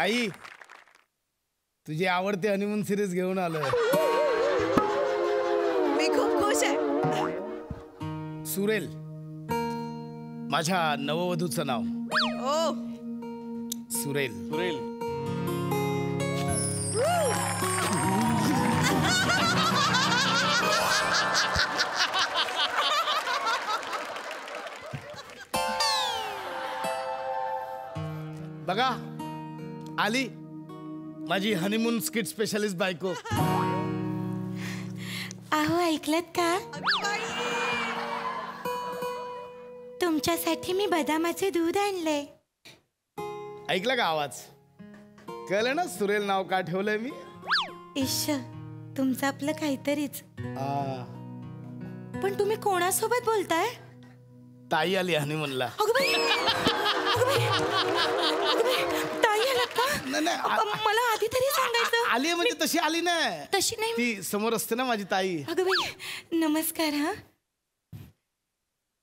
ताई तुझी आवडती हनीमून सिरीज घेऊन आलोय. मी खूप खुश आहे. सुरेल माझ्या नववधूचं नाव. ओ सुरेल. सुरेल. बघा आली माझी हनीमून स्किट स्पेशलिस्ट बायको. अहो ऐकलत का? तुमच्यासाठी मी बदामाचे दूध आणलंय. ऐकलं का आवाज? कळलं ना सुरेल नाव का ठेवलंय मी? इश्श तुमचं आपलं काहीतरीच. पण तुम्ही कोणासोबत बोलताय? ताई आली हनीमूनला. अगं बाई, अगं बाई, अगं बाई, ताई आलात का? मला आधी तरी सांगायचं. आली म्हणजे तशी आली ना. तशी नाही. ती समोर असते ना माझी ताई. अगं बाई नमस्कार. हा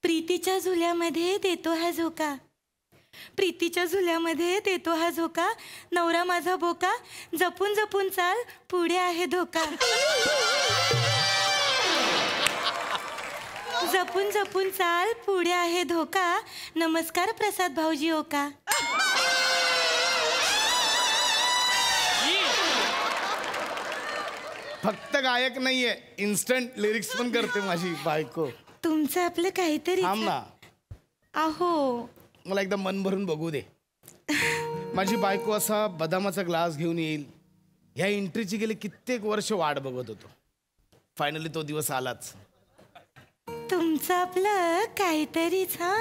प्रीतीच्या झुल्यामध्ये देतो हा झोका. प्रीतीच्या झुल्यामध्ये देतो हा झोका. नवरा माझा बोका. जपून जपून चाल पुढे आहे धोका. जपून जपून चाल पुढे आहे धोका. नमस्कार प्रसाद भाऊजी ओका. फक्त गायक नाहीये, इन्स्टंट लिरिक्स पण करते माझी बायको. तुमचं आपलं काहीतरी. थांब ना. अहो मला एकदा मन भरून बघू दे. माझी बायको असा बदामाचा ग्लास घेऊन येईल. ह्या एंट्रीची गेली कित्येक वर्ष वाट बघत होतो. फायनली तो दिवस आलाच. तुमचं आपलं काहीतरीच. हा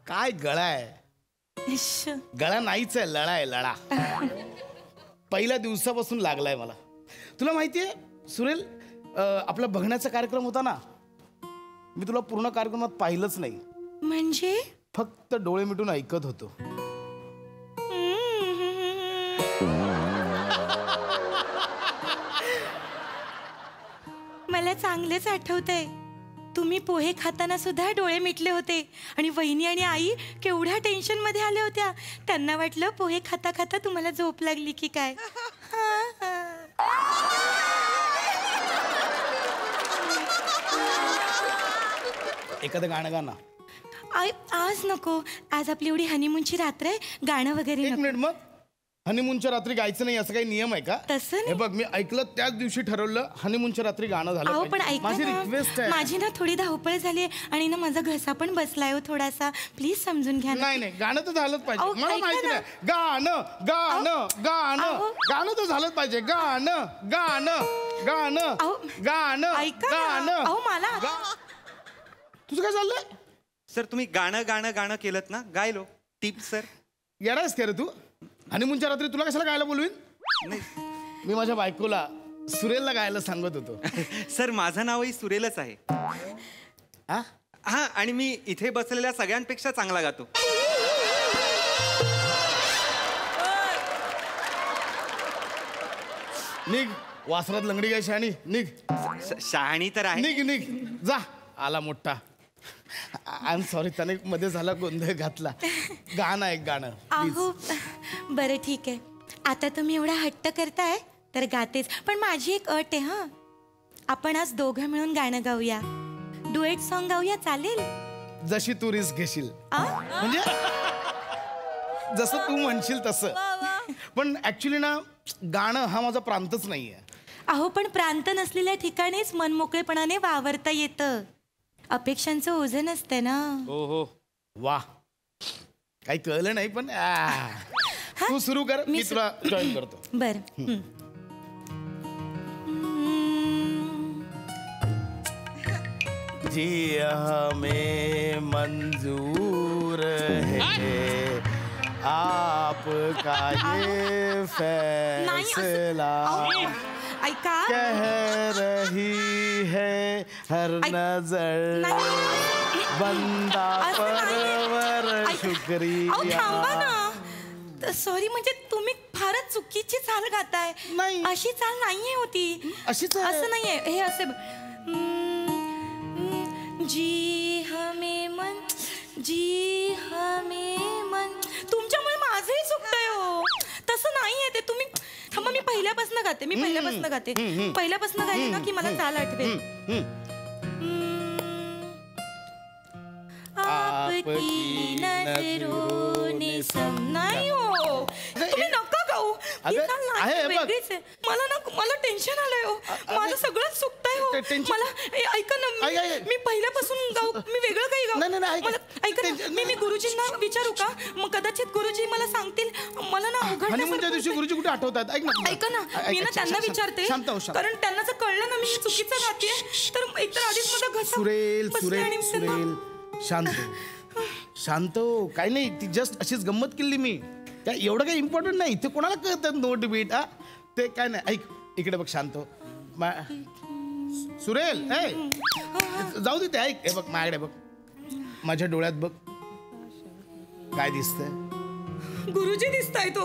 काय गळा आहे? इश्श. गळा नाहीच आहे, लळा आहे, लळा. पहिल्या दिवसापासून लागलाय मला. तुला माहितीये सुरेल, आपला बघण्याचा कार्यक्रम होता ना, मी तुला पूर्ण कार्यक्रमात पाहिलंच नाही. म्हणजे फक्त डोळे मिटून ऐकत होतो. मला चांगलेच आठवतंय. तुम्ही पोहे खाताना सुद्धा डोळे मिटले होते. आणि वहिनी आणि आई केवढ्या टेन्शन मध्ये आल्या होत्या. त्यांना वाटलं पोहे खाता खाता तुम्हाला झोप लागली की काय. एखादं गाणं गा ना. आज नको. आज आपली एवढी हनीमूनची रात्र आहे. गाणं वगैरे एक मिनिट. मग हनीमूनच्या रात्री गायचं नाही असं काही नियम आहे का? तसं हे बघ, मी ऐकलं त्याच दिवशी ठरवलं हनीमूनच्या रात्री गाणं झालं. अहो पण ऐका माझी ना, रिक्वेस्ट आहे. माझी ना थोडी धावपळ झाली आणि ना माझा घसा पण बसलाय हो थोडासा. प्लीज समजून घ्या. नाही नाही, गाणं तर झालंच पाहिजे. अहो, मला ऐका माहिती ना. नाही. गाणं गाणं गाणं गाणं तर झालंच पाहिजे. गाणं गाणं गाणं गाणं ऐका ना. गाणं. अहो मला तुझं काय चाललंय? सर तुम्ही गाणं गाणं गाणं केलं ना, गायलो. Tip sir. येणारच का रे तू? हनीमूनच्या रात्री तुला कशाला गायला बोलवीन? नाही मी माझ्या बायकोला सुरेलला गायला सांगत होतो. सर माझं नावही सुरेलच आहे. हा आणि मी इथे बसलेल्या सगळ्यांपेक्षा चांगला गातो. निघ वासरात लंगडी गाय शहाणी. निघ. शहाणी तर आहे. निघ निघ जा. आला मोठा. आय एम सॉरी, त्याने मध्ये झाला गोंधळ घातला. गाणं एक गाणं. अहो बरं ठीक आहे. आता तुम्ही एवढा हट्ट करताय तर गातेच. पण माझी एक अट आहे. हा आपण आज दोघं मिळून गाणं गाऊया. डुएट सॉन्ग गाऊया, चालेल? जशी तू रिस्क घेशील. म्हणजे जसं तू म्हणशील तसं. पण ऍक्च्युली ना गाणं हा माझा प्रांतच नाहीये. अहो पण प्रांत नसलेल्या ठिकाणीच मनमोकळेपणाने वावरता येतं. अपेक्षांचं ओझं नसते ना. हो हो. वा, काही कळलं नाही पण तू सुरू कर, मी तुला जॉईन करतो. बर. जी हमें मंजूर है आपका ये फैसला. ऐका, कह रही है हर नजर बंदा परवर शुक्रिया. सॉरी, म्हणजे तुम्ही फारच चुकीची चाल गाताय. नाही, अशी चाल नाहीये होती. अशीच असं नाहीये हे. असे जी हमें मन, जी हमें मन. तुमच्या पहिल्यापासून गाते मी पहिल्यापासून गाते पहिल्यापासून गायले ना की मला चाल आठवेल. आपकी नजरों ने नहीं हो तुम्ही नका गाऊ. ही अगं, चाल नाही, आहे, बघ. वेगळीच आहे. मला टेन्शन आलंय हो. माझं सगळं चुकतंय हो. टेन्शन- मला ऐका ना मी पहिल्यापासून गाऊ मी वेगळं काही गाऊ. नाही, ऐक. मला ऐका ना मी गुरुजींना विचारू का मग कदाचित गुरुजी मला सांगतील. मला ना हनीमूनच्या दिवशी गुरुजी कुठे आठवतात? ऐक ना ऐका ना मी ना त्यांना विचारते शांत हो, शांत. कारण त्यांना जर कळलं ना मी चुकीचं गाते तर एकतर आधीच माझा घसा सुरेल बसलाय आणि सुरेल त्यांना- सुरेल शांत हो. शांत हो. काही नाही ती जस्ट अशीच गंमत केली मी. काय एवढं काही इम्पॉर्टंट नाही. ते कोणाला कळतं नोट बीट हा ते काय नाही. ऐक इकडे बघ शांत हो. सुरेल ए जाऊ दे ते. ऐक हे बघ माझ्याकडे बघ माझ्या डोळ्यात बघ काय दिसतंय. गुरुजी दिसताय तो.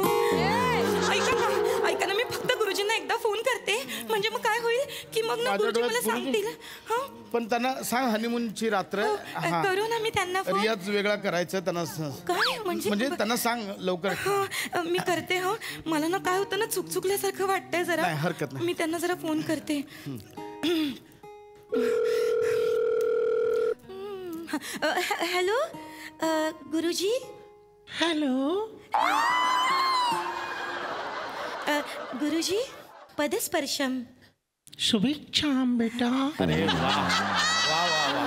ऐका ना मी फक्त गुरुजींना एकदा फोन करते म्हणजे मग काय होईल की मग ना माझ्या गुरुजी मला डोळ्यात सांगतील. हा पण त्यांना सांग हनीमूनची रात्र हा करू ना मी त्यांना फोन. रियाज वेगळा करायचं त्यांना काय म्हणजे त्यांना सांग लवकर. हा मी करते. हा मला ना काय होतं ना चुकल्यासारखं वाटतंय जरा. नाही, हरकत नाही. मी त्यांना जरा फोन करते. हॅलो गुरुजी. हॅलो गुरुजी पदस्पर्शम. शुभेच्छा बेटा. अरे वा वा वा वा.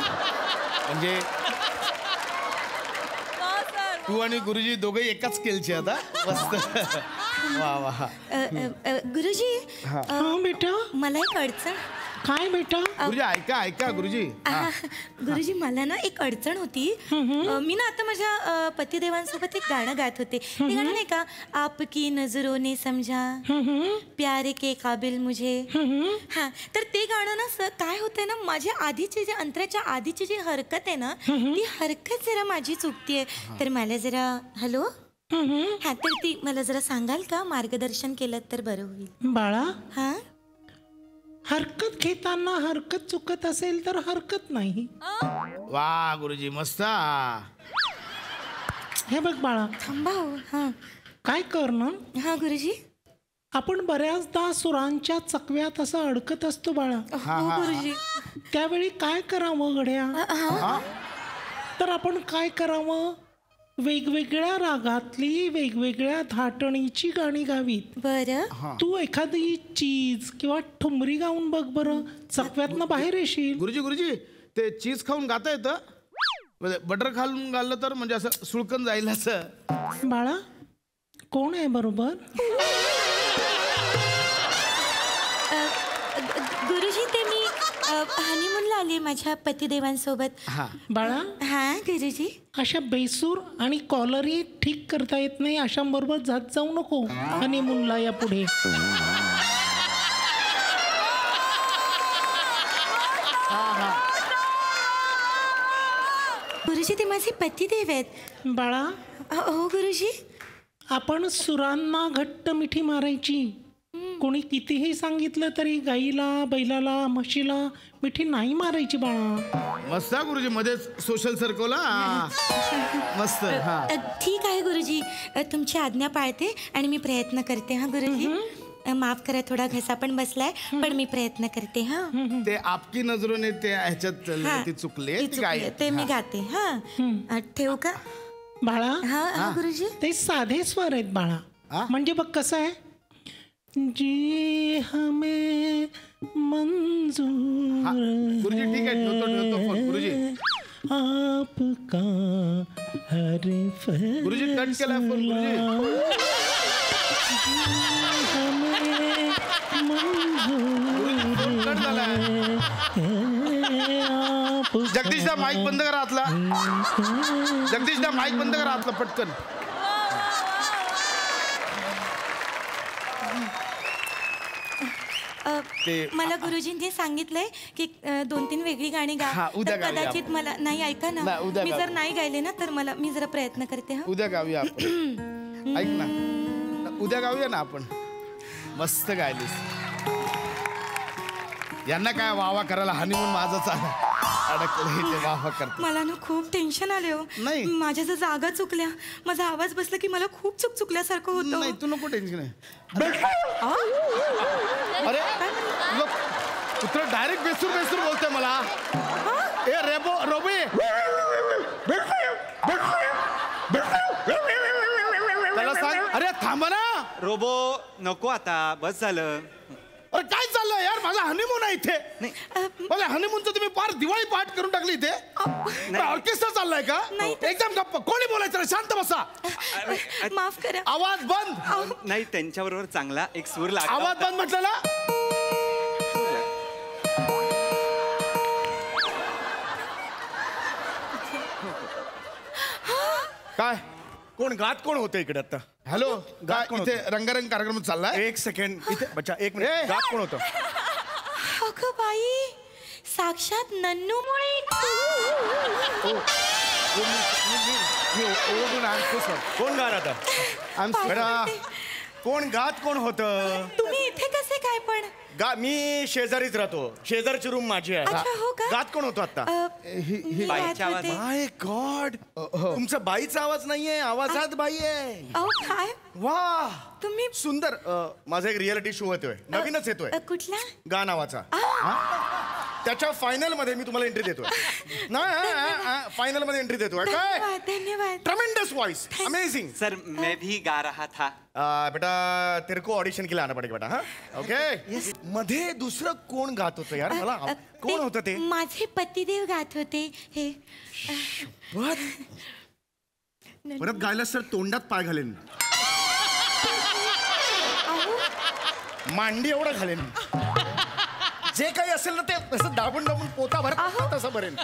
म्हणजे तू आणि गुरुजी दोघे एकाच स्केलचे आता मस्त. वा वा. गुरुजी हा बेटा मला एक अडचण. काय बेटा. गुरुजी ऐका गुरुजी. गुरुजी मला ना एक अडचण होती. मी ना आता माझ्या पतिदेवांसोबत एक गाणं गात होते. ते गाणं नाही का आपकी नजरों ने समझा प्यार के काबिल मुझे. हा तर ते गाणं ना काय होतंय ना माझ्या आधीची जे अंतराच्या आधीची जी हरकत आहे ना ती हरकत जरा माझी चुकतीये. तर मला जरा हॅलो हा तर ती मला जरा सांगाल का मार्गदर्शन केलं तर बरं होईल. बाळा हा हरकत घेताना हरकत चुकत असेल तर हरकत नाही. वा गुरुजी मस्त. हे बघ बाळा थांबा हो. हा काय कर ना हा गुरुजी. आपण बऱ्याचदा सुरांच्या चकव्यात असं अडकत असतो बाळा. हो गुरुजी. त्यावेळी काय करावं गड्या. तर आपण काय करावं वेगवेगळ्या रागातली वेगवेगळ्या धाटणीची गाणी गावीत. बरं तू एखादी चीज किंवा ठुमरी गाऊन बघ बरं चकव्यातनं बाहेर येशील. गुरुजी ते चीज खाऊन गाता येतं. बटर खालून घाललं तर म्हणजे असं सुळकन जाईल असं. बाळा कोण आहे बरोबर. गुरुजी ते मी हनीमूनला आली माझ्या पतिदेवांसोबत. हा बाळा हा गुरुजी. अशा बेसूर आणि कॉलरी ठीक करता येत नाही अशांबरोबर जात जाऊ नको हनीमूनला या पुढे. गुरुजी ते माझे पतिदेव आहेत. बाळा हो गुरुजी. आपण सुरांना घट्ट मिठी मारायची. कोणी कितीही सांगितलं तरी गाईला बैलाला म्हशीला मिठी नाही मारायची बाळा. मस्त गुरुजी मध्येच सोशल सर्कल. मस्त. हा ठीक आहे गुरुजी तुमची आज्ञा पाळते आणि मी प्रयत्न करते. हा गुरुजी माफ करा थोडा घसा पण बसलाय पण मी प्रयत्न करते. हा ते आपकी नजरोने ते ह्याच्यात ते चुकले ते मी गाते. हा ठेवू का बाळा. हा गुरुजी. ते साधे स्वर आहेत बाळा. म्हणजे बघ कसं आहे जी हमें मंजूर गुरुजी ठीक आहे ठेवतो फोन. गुरुजी आपका हर गुरुजी कट केला फोन. गुरुजी कट झालाय. जगदीशदा माईक बंद करा आतला. जगदीशदा माईक बंद करा आतला पटकन. मला गुरुजींनी सांगितलंय की 2-3 वेगळी गाणी गा. हा, उद्या तर गाऊया कदाचित मला नाही ऐका ना नाही, उद्या मी गाऊ. जर नाही गायले ना तर मी जरा प्रयत्न करते. हा उद्या गाऊया आपण. ऐक ना उद्या गाऊया ना आपण. मस्त गायलीस. यांना काय वावा करायला हनीमून माझं चालू. अडकले ते माफ करते. मला ना खूप टेन्शन आले हो. नाही. माझ्या जर जागा चुकल्या, माझा आवाज बसला की मला खूप चुकल्यासारखं होतं. नाही तू नको टेन्शन आहे. अरे पुत्र डायरेक्ट बेसूर बोलतोय मला. ए रोबी त्याला सांग. अरे थांबा ना. रोबो नको आता, बस झालं. अरे काय चाललंय यार, माझा हनीमून आहे इथे. नाही मला हनीमूनचं तुम्ही फार दिवाळी पाठ करून टाकली इथे. ऑर्केस्ट्रा चाललाय का? नाही तर- एकदम गप्प. कोणी बोलायचं रे? शांत बसा. माफ करा. आवाज बंद. नाही, त्यांच्याबरोबर चांगला एक सूर लागला आवाज होता. बंद म्हटलं ना. काय कोण गात कोण होतं इकडे आता? हॅलो गात कोण इथे रंगारंग कार्यक्रम चाललाय. एक सेकंड इथे बच्चा, एक ए! मिनिट. गात कोण होतं? अगं बाई, साक्षात नन्नू मुळे. मी ओळखून आणतो सर. कोण गात आता? बेटा, कोण गात कोण होतं? तुम्ही इथे कसे काय पण? मी शेजारीच राहतो. शेजारची रूम माझी आहे. अच्छा, हो का? गात कोण होतो आता? मी बाईचा गात आवाज. होते. माय गॉड, तुमचा बाईचा आवाज नाहीये, आवाजात बाई आहे. अहो काय वा तुम्ही सुंदर. माझा एक रियालिटी शो येतोय, नवीनच येतोय, कुठला? गा नावाचा. त्याच्या फायनल मध्ये मी तुम्हाला एंट्री देतोय. फायनल मध्ये एंट्री देतोय. काय धन्यवाद धन्यवाद. Tremendous voice, amazing. सर मैं भी गा रहा था. बेटा तेरे को ऑडिशन के लिए आना पडेगा बेटा. हा ओके. मध्ये दुसरं कोण गात होतं यार? मला कोण होतं ते? माझे पतिदेव गात होते हे. परत गायला सर तोंडात पाय घालेन, मांडी एवढं घालेन, जे काही असेल ना ते असं दाबून पोता भरत तसं भरेन.